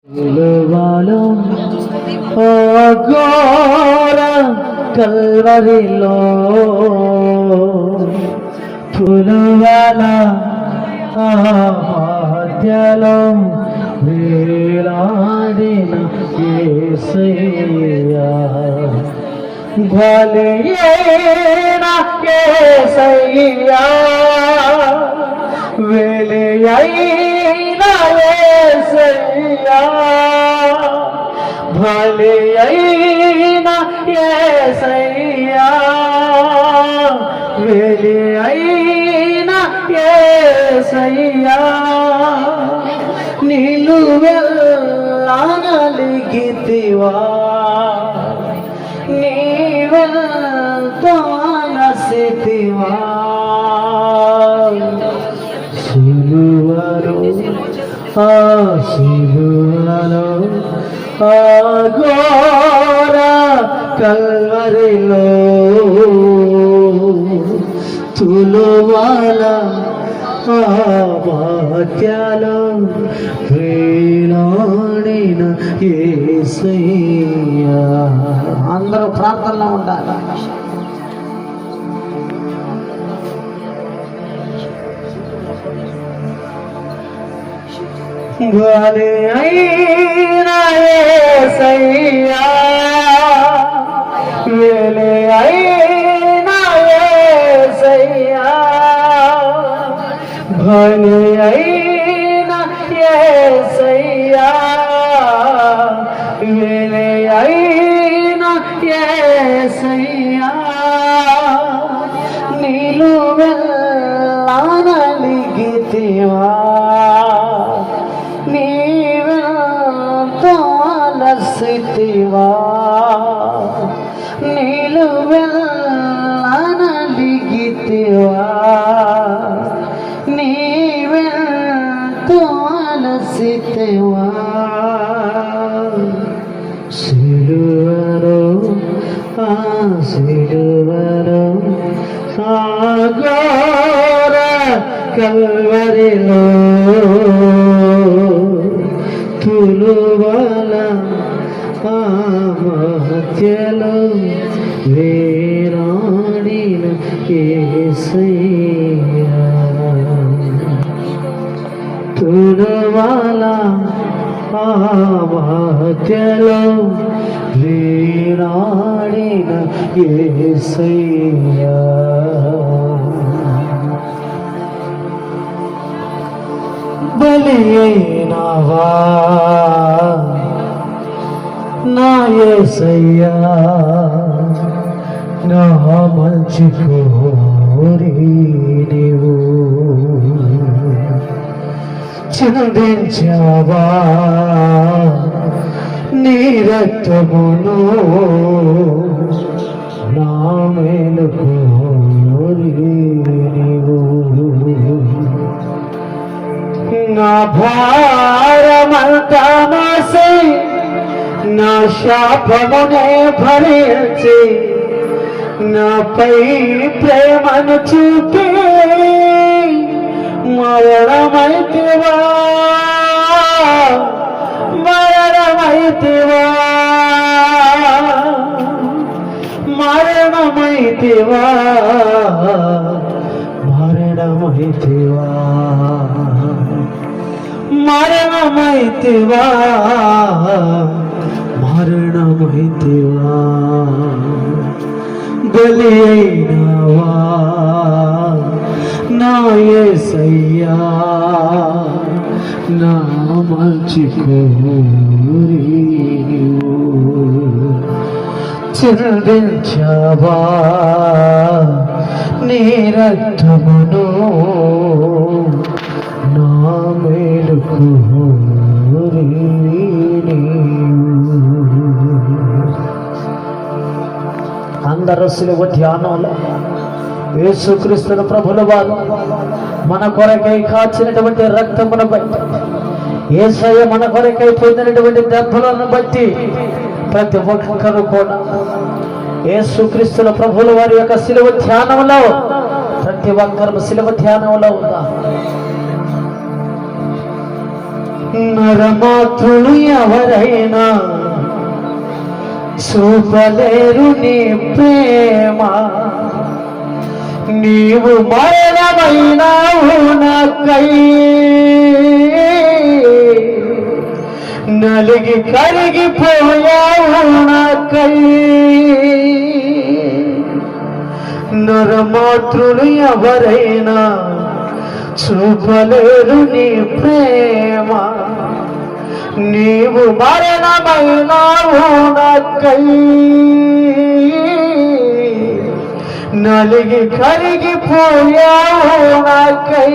సిలువలో ఘోర కల్వరిలో పులువల మధ్యలో వేలాడిన యేసయ్యా బలియైన యేసయ్యా వెలియైన యేసయ్యా బలియైన యేసయ్యా వెలియైన యేసయ్యా నిలువెల్లా నలిగితివా నీవెంతో అలసితివా సిలువలో సిలువలో ఘోర కల్వరిలో తులువల మధ్యలో వేలాడిన యేసయ్యా. అందరూ ప్రార్థనలో ఉండాలి. బలియైన యేసయ్యా వెలియైన యేసయ్యా బలియైన యేసయ్యా వెలియైన యేసయ్యా నిలువెల్లా నలిగితివా నీవెంతో అలసితివా నిలువెల్లా నలిగితివా నీవెంతో అలసితివా సిలువలో సిలువలో ఘోర కల్వరిలో తులువల మధ్యలో వేలాడిన యేసయ్యా తులువల మధ్యలో వేలాడిన యేసయ్యా బలియైనవా నా యేసయ్యా నా మంచి కోరి నీవు చిందించావా నీ రక్తమును నా మేలు కోరి నీవు నా భారమంతా మోసి నా శాపమునే భరించి నాపై ప్రేమను చూపి మరణమైతివా మరణమైతివా మరణమైతివా మరణమైతివా మరణమైతివా మరణమైతివా బలియైనవా నా యేసయ్యా నా మంచి కోరి చిందించావా నీ రక్తమును నా మేలు కోరి అందరూ సిలువ ధ్యానంలో యేసుక్రీస్తు ప్రభుల వారు మన కొరకై కాచినటువంటి రక్తమును బట్టి యేసయ్య మన కొరకై పొందినటువంటి దెబ్బలను బట్టి ప్రతి ఒక్కరు కూడా యేసుక్రీస్తు ప్రభుల వారి యొక్క సిలువ ధ్యానంలో ప్రతి ఒక్కరు సిలువ ధ్యానంలో ఉన్నారు. నరమాతృలు ఎవరైనా చూపలేరు నీ ప్రేమ. నీవు మరణమైనావు నాకై, నలిగి కరిగిపోయావు నాకై. నరమాతృలు ఎవరైనా చూపలేరు నీ ప్రేమ. నీవు మరణమైనావు నాకై, నలిగి కరిగిపోయావు నాకై.